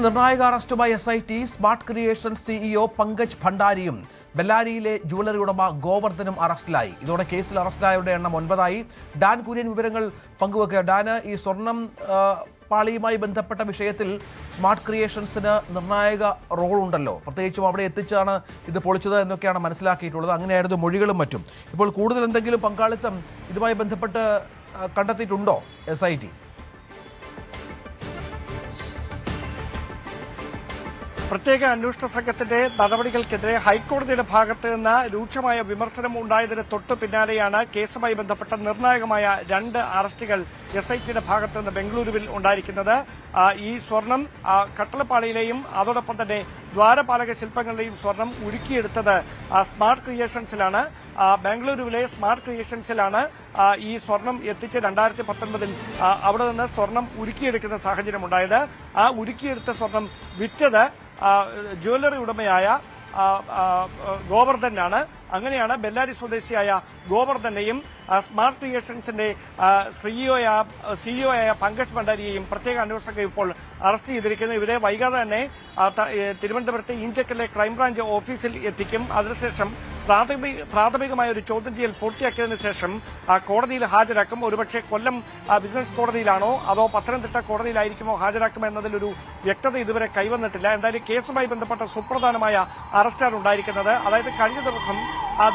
നിർണായക അറസ്റ്റുമായി SIT smart creation CEO Pankaj ഭണ്ഡാരിയും ബെല്ലാരിയിലെ ജുവലറി ഉടമ ഗോവർദ്ധനും അറസ്റ്റിലായി. ഇതോടെ കേസിൽ അറസ്റ്റിലായവരുടെ എണ്ണം 9 ഡാൻ കുര്യൻ വിവരങ്ങൾ പങ്കുവെക്കുക. ഡാന്, ഈ സ്വർണം പാളിയുമായി ബന്ധപ്പെട്ട വിഷയത്തിൽ സ്മാർട്ട് ക്രിയേഷൻസിന് നിർണായക റോൾ ഉണ്ടല്ലോ, പ്രത്യേകിച്ചും അവിടെ എത്തിച്ചാണ് ഇത് പൊളിച്ചത് എന്നൊക്കെയാണ് മനസ്സിലാക്കിയിട്ടുള്ളത്. അങ്ങനെയായിരുന്നു മൊഴികളും മറ്റും. ഇപ്പോൾ കൂടുതൽ എന്തെങ്കിലും പങ്കാളിത്തം ഇതുമായി ബന്ധപ്പെട്ട് കണ്ടെത്തിയിട്ടുണ്ടോ SIT? പ്രത്യേക അന്വേഷണ സംഘത്തിന്റെ നടപടികൾക്കെതിരെ ഹൈക്കോടതിയുടെ ഭാഗത്ത് നിന്ന് രൂക്ഷമായ വിമർശനം ഉണ്ടായതിന് തൊട്ടു പിന്നാലെയാണ് കേസുമായി ബന്ധപ്പെട്ട നിർണായകമായ 2 അറസ്റ്റുകൾ SITയുടെ ഭാഗത്ത് നിന്ന് ബംഗളൂരുവിൽ ഉണ്ടായിരിക്കുന്നത്. ഈ സ്വർണം കട്ടളപ്പാളിയിലെയും അതോടൊപ്പം തന്നെ ദ്വാരപാലക ശില്പങ്ങളുടെയും സ്വർണം ഉരുക്കിയെടുത്തത് സ്മാർട്ട് ക്രിയേഷൻസിലാണ്. ബാംഗ്ലൂരുവിലെ സ്മാർട്ട് ക്രിയേഷൻസിലാണ് ഈ സ്വർണം എത്തിച്ച് 2019 അവിടെ നിന്ന് സ്വർണം ഉരുക്കിയെടുക്കുന്ന സാഹചര്യം ഉണ്ടായത്. ആ ഉരുക്കിയെടുത്ത സ്വർണം വിറ്റത് ജ്വല്ലറി ഉടമയായ ഗോവർദ്ധനാണ്. അങ്ങനെയാണ് ബെല്ലാരി സ്വദേശിയായ ഗോവർദ്ധനെയും സ്മാർട്ട് ക്രിയേഷൻസിന്റെ സിഇഒയായ പങ്കജ് ഭണ്ഡാരിയെയും പ്രത്യേക അന്വേഷണം ഇപ്പോൾ അറസ്റ്റ് ചെയ്തിരിക്കുന്നു. ഇവരെ വൈകാതെ തന്നെ തിരുവനന്തപുരത്തെ ഇഞ്ചക്കലിലെ ക്രൈംബ്രാഞ്ച് ഓഫീസിൽ എത്തിക്കും. അതിനുശേഷം പ്രാഥമികമായ ഒരു ചോദ്യം ചെയ്യൽ പൂർത്തിയാക്കിയതിനു ശേഷം കോടതിയിൽ ഹാജരാക്കും. ഒരുപക്ഷെ കൊല്ലം വിജിലൻസ് കോടതിയിലാണോ അതോ പത്തനംതിട്ട കോടതിയിലായിരിക്കുമോ ഹാജരാക്കുമെന്നതിലൊരു വ്യക്തത ഇതുവരെ കൈവന്നിട്ടില്ല. എന്തായാലും കേസുമായി ബന്ധപ്പെട്ട സുപ്രധാനമായ അറസ്റ്റാണ് ഉണ്ടായിരിക്കുന്നത്. അതായത് കഴിഞ്ഞ ദിവസം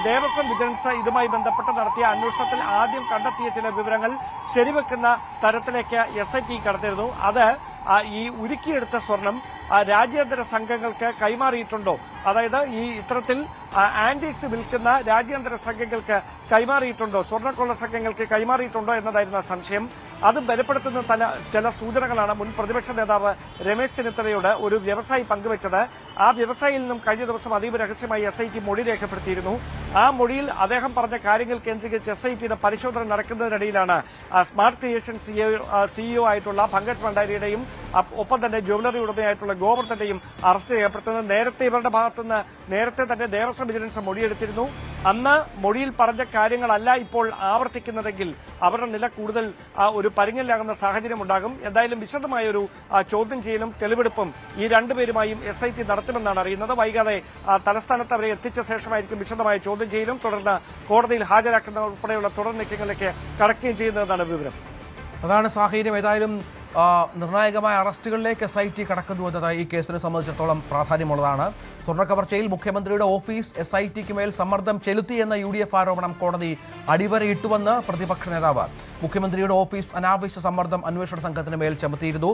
ദേവസ്വം വിജിലൻസ് ഇതുമായി ബന്ധപ്പെട്ട് നടത്തിയ അന്വേഷണത്തിൽ ആദ്യം കണ്ടെത്തിയ ചില വിവരങ്ങൾ ശരിവെക്കുന്ന തരത്തിലേക്ക് SIT കടത്തിയിരുന്നു. അത് ഈ ഉരുക്കിയെടുത്ത സ്വർണം രാജ്യാന്തര സംഘങ്ങൾക്ക് കൈമാറിയിട്ടുണ്ടോ, അതായത് ഈ ഇത്തരത്തിൽ ആന്റിക്സ് വിൽക്കുന്ന രാജ്യാന്തര സംഘങ്ങൾക്ക് കൈമാറിയിട്ടുണ്ടോ, സ്വർണ്ണക്കൊള്ള സംഘങ്ങൾക്ക് കൈമാറിയിട്ടുണ്ടോ എന്നതായിരുന്നു സംശയം. അത് ബലപ്പെടുത്തുന്ന ചില സൂചനകളാണ് മുൻ പ്രതിപക്ഷ നേതാവ് രമേശ് ചെന്നിത്തലയോട് ഒരു വ്യവസായി പങ്കുവച്ചത്. ആ വ്യവസായിയിൽ നിന്നും കഴിഞ്ഞ ദിവസം അതീവ രഹസ്യമായി SIT മൊഴി രേഖപ്പെടുത്തിയിരുന്നു. ആ മൊഴിയിൽ അദ്ദേഹം പറഞ്ഞ കാര്യങ്ങൾ കേന്ദ്രീകരിച്ച് SITയുടെ പരിശോധന നടക്കുന്നതിനിടയിലാണ് സ്മാർട്ട് ക്രിയേഷൻ CEO ആയിട്ടുള്ള പങ്കജ് ഭണ്ഡാരിയുടെയും ഒപ്പം തന്നെ ജ്വല്ലറി ഉടമയായിട്ടുള്ള ഗോവർദ്ധന്റെയും അറസ്റ്റ് ചെയ്യപ്പെടുന്നത്. നേരത്തെ ഇവരുടെ ഭാഗത്തുനിന്ന് നേരത്തെ തന്നെ ദേവസ്വം വിജിലൻസ് മൊഴിയെടുത്തിരുന്നു. അന്ന് മൊഴിയിൽ പറഞ്ഞ കാര്യങ്ങളല്ല ഇപ്പോൾ ആവർത്തിക്കുന്നതെങ്കിൽ അവരുടെ നില കൂടുതൽ ഒരു പരിങ്ങലാകുന്ന സാഹചര്യം ഉണ്ടാകും. എന്തായാലും വിശദമായ ഒരു ചോദ്യം ചെയ്യലും തെളിവെടുപ്പും ഈ രണ്ടുപേരുമായും SIT നടത്തുമെന്നാണ് അറിയുന്നത്. വൈകാതെ തലസ്ഥാനത്ത് അവരെ എത്തിച്ച ശേഷമായിരിക്കും വിശദമായ ചോദ്യം ചെയ്യലും, തുടർന്ന് കോടതിയിൽ ഹാജരാക്കുന്ന ഉൾപ്പെടെയുള്ള തുടർ നീക്കങ്ങളിലേക്ക് കടക്കുകയും ചെയ്യുന്നതാണ് വിവരം. അതാണ് സാഹചര്യം. ഏതായാലും നിർണായകമായ അറസ്റ്റുകളിലേക്ക് SIT കടക്കുന്നു എന്നത് ഈ കേസിനെ സംബന്ധിച്ചിടത്തോളം പ്രാധാന്യമുള്ളതാണ്. സ്വർണ്ണക്കവർച്ചയിൽ മുഖ്യമന്ത്രിയുടെ ഓഫീസ് SITക്ക് മേൽ സമ്മർദ്ദം ചെലുത്തിയെന്ന UDF ആരോപണം കോടതി അടിവരയിട്ടുവെന്ന് പ്രതിപക്ഷ നേതാവ്. മുഖ്യമന്ത്രിയുടെ ഓഫീസ് അനാവശ്യ സമ്മർദ്ദം അന്വേഷണ സംഘത്തിന് മേൽ ചുമത്തിയിരുന്നു.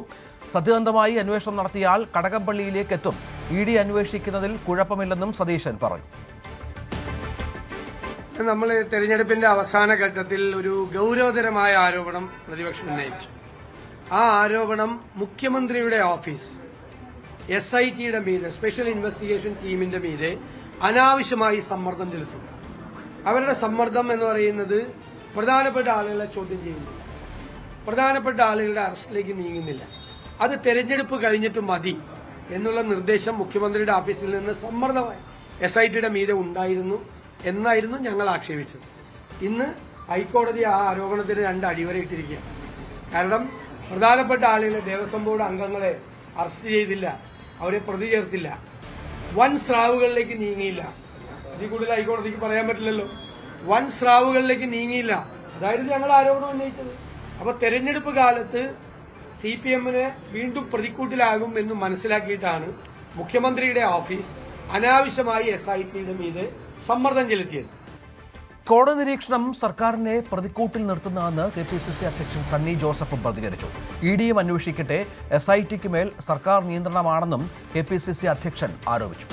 സത്യസന്ധമായി അന്വേഷണം നടത്തിയാൽ കടകംപള്ളിയിലേക്ക് എത്തും. ED അന്വേഷിക്കുന്നതിൽ കുഴപ്പമില്ലെന്നും സതീശൻ പറഞ്ഞു. നമ്മൾ തെരഞ്ഞെടുപ്പിന്റെ അവസാന ഘട്ടത്തിൽ ഒരു ഗൌരവതരമായ ആരോപണം പ്രതിപക്ഷം ഉന്നയിച്ചു. ആ ആരോപണം മുഖ്യമന്ത്രിയുടെ ഓഫീസ് SITയുടെ മീതെ, സ്പെഷ്യൽ ഇൻവെസ്റ്റിഗേഷൻ ടീമിന്റെ മീതെ അനാവശ്യമായി സമ്മർദ്ദം ചെലുത്തുന്നു. അവരുടെ സമ്മർദ്ദം എന്ന് പറയുന്നത് പ്രധാനപ്പെട്ട ആളുകളെ ചോദ്യം ചെയ്യുന്നില്ല, പ്രധാനപ്പെട്ട ആളുകളുടെ അറസ്റ്റിലേക്ക് നീങ്ങുന്നില്ല. അത് തെരഞ്ഞെടുപ്പ് കഴിഞ്ഞിട്ട് മതി എന്നുള്ള നിർദ്ദേശം മുഖ്യമന്ത്രിയുടെ ഓഫീസിൽ നിന്ന് സമ്മർദ്ദമായി SITയുടെ മീതെ ഉണ്ടായിരുന്നു എന്നായിരുന്നു ഞങ്ങൾ ആക്ഷേപിച്ചത്. ഇന്ന് ഹൈക്കോടതി ആ ആരോപണത്തിന് 2 അടിവരയിട്ടിരിക്കുകയാണ്. കാരണം പ്രധാനപ്പെട്ട ആളുകളെ, ദേവസ്വം ബോർഡ് അംഗങ്ങളെ അറസ്റ്റ് ചെയ്തില്ല, അവരെ പ്രതി ചേർത്തില്ല, വൻ സ്രാവുകളിലേക്ക് നീങ്ങിയില്ല. ഇതിൽ കൂടുതൽ ഹൈക്കോടതിക്ക് പറയാൻ പറ്റില്ലല്ലോ. വൻ സ്രാവുകളിലേക്ക് നീങ്ങിയില്ല, അതായിരുന്നു ഞങ്ങൾ ആരോപണം ഉന്നയിച്ചത്. അപ്പൊ തെരഞ്ഞെടുപ്പ് കാലത്ത് CPMന് വീണ്ടും പ്രതിക്കൂട്ടിലാകും എന്ന് മനസ്സിലാക്കിയിട്ടാണ് മുഖ്യമന്ത്രിയുടെ ഓഫീസ് അനാവശ്യമായി SITയുടെ മീതെ സമ്മർദ്ദം ചെലുത്തിയത്. കോടതി നിരീക്ഷണം സർക്കാരിനെ പ്രതിക്കൂട്ടിൽ നിർത്തുന്നതെന്ന് KPCC അധ്യക്ഷൻ സണ്ണി ജോസഫ് പ്രതികരിച്ചു. EDയും അന്വേഷിക്കട്ടെ, SITക്ക് മേൽ സർക്കാർ നിയന്ത്രണമാണെന്നും KPCC അധ്യക്ഷൻ ആരോപിച്ചു.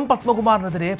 M പത്മകുമാറിനെതിരെ